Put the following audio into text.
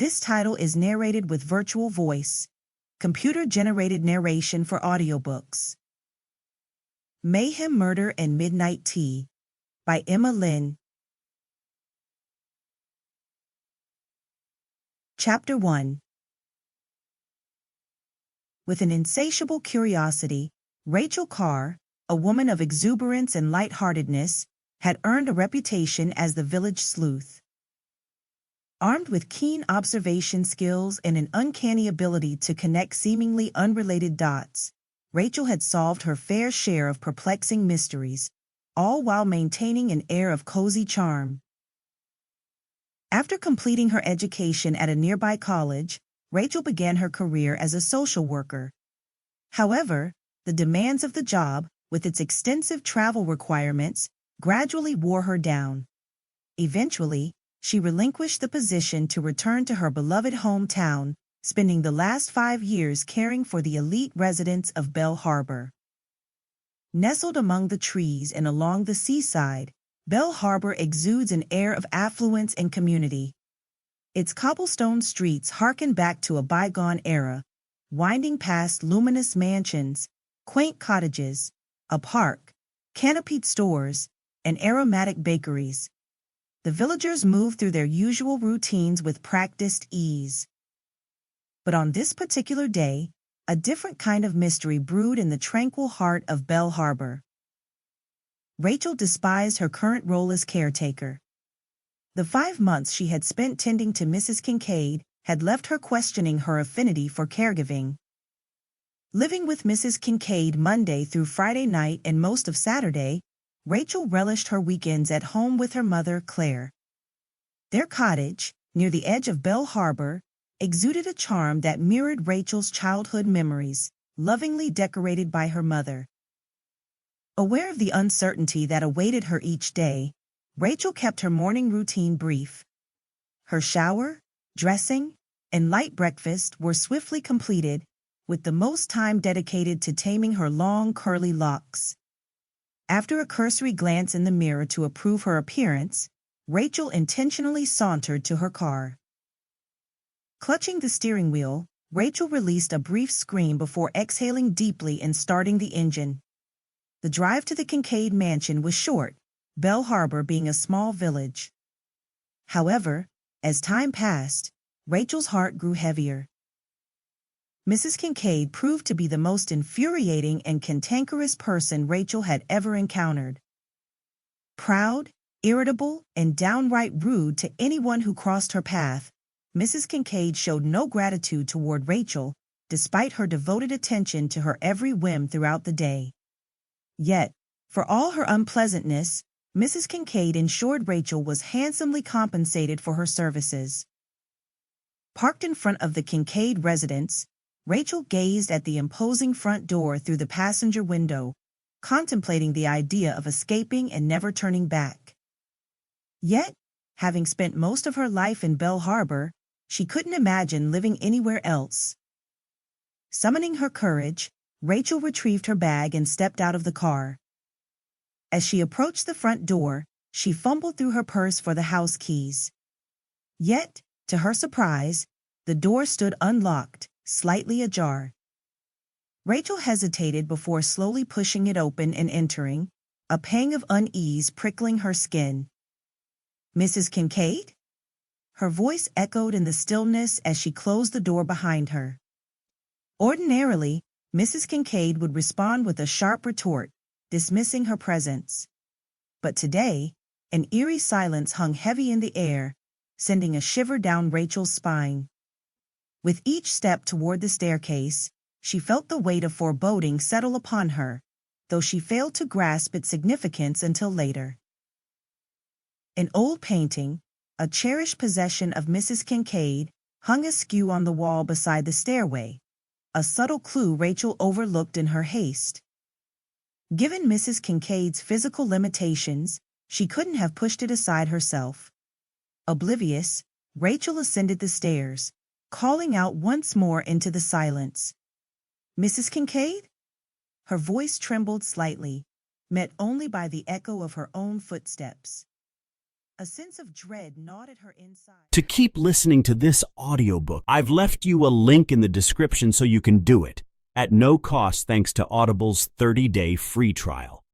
This title is narrated with virtual voice, computer-generated narration for audiobooks. Mayhem, Murder, and Midnight Tea by Lenn. Chapter 1. With an insatiable curiosity, Rachel Carr, a woman of exuberance and lightheartedness, had earned a reputation as the village sleuth. Armed with keen observation skills and an uncanny ability to connect seemingly unrelated dots, Rachel had solved her fair share of perplexing mysteries, all while maintaining an air of cozy charm. After completing her education at a nearby college, Rachel began her career as a social worker. However, the demands of the job, with its extensive travel requirements, gradually wore her down. Eventually, she relinquished the position to return to her beloved hometown, spending the last 5 years caring for the elite residents of Belle Harbor. Nestled among the trees and along the seaside, Belle Harbor exudes an air of affluence and community. Its cobblestone streets harken back to a bygone era, winding past luminous mansions, quaint cottages, a park, canopied stores, and aromatic bakeries. The villagers move through their usual routines with practiced ease. But on this particular day, a different kind of mystery brewed in the tranquil heart of Belle Harbor. Rachel despised her current role as caretaker. The 5 months she had spent tending to Mrs. Kincaid had left her questioning her affinity for caregiving. Living with Mrs. Kincaid Monday through Friday night and most of Saturday, Rachel relished her weekends at home with her mother, Claire. Their cottage, near the edge of Belle Harbor, exuded a charm that mirrored Rachel's childhood memories, lovingly decorated by her mother. Aware of the uncertainty that awaited her each day, Rachel kept her morning routine brief. Her shower, dressing, and light breakfast were swiftly completed, with the most time dedicated to taming her long curly locks. After a cursory glance in the mirror to approve her appearance, Rachel intentionally sauntered to her car. Clutching the steering wheel, Rachel released a brief scream before exhaling deeply and starting the engine. The drive to the Kincaid mansion was short, Belle Harbor being a small village. However, as time passed, Rachel's heart grew heavier. Mrs. Kincaid proved to be the most infuriating and cantankerous person Rachel had ever encountered. Proud, irritable, and downright rude to anyone who crossed her path, Mrs. Kincaid showed no gratitude toward Rachel, despite her devoted attention to her every whim throughout the day. Yet, for all her unpleasantness, Mrs. Kincaid ensured Rachel was handsomely compensated for her services. Parked in front of the Kincaid residence, Rachel gazed at the imposing front door through the passenger window, contemplating the idea of escaping and never turning back. Yet, having spent most of her life in Belle Harbor, she couldn't imagine living anywhere else. Summoning her courage, Rachel retrieved her bag and stepped out of the car. As she approached the front door, she fumbled through her purse for the house keys. Yet, to her surprise, the door stood unlocked, slightly ajar. Rachel hesitated before slowly pushing it open and entering, a pang of unease prickling her skin. "Mrs. Kincaid?" Her voice echoed in the stillness as she closed the door behind her. Ordinarily, Mrs. Kincaid would respond with a sharp retort, dismissing her presence. But today, an eerie silence hung heavy in the air, sending a shiver down Rachel's spine. With each step toward the staircase, she felt the weight of foreboding settle upon her, though she failed to grasp its significance until later. An old painting, a cherished possession of Mrs. Kincaid, hung askew on the wall beside the stairway, a subtle clue Rachel overlooked in her haste. Given Mrs. Kincaid's physical limitations, she couldn't have pushed it aside herself. Oblivious, Rachel ascended the stairs, calling out once more into the silence. "Mrs. Kincaid?" Her voice trembled slightly, met only by the echo of her own footsteps. A sense of dread gnawed at her inside. To keep listening to this audiobook, I've left you a link in the description so you can do it, at no cost thanks to Audible's 30-day free trial.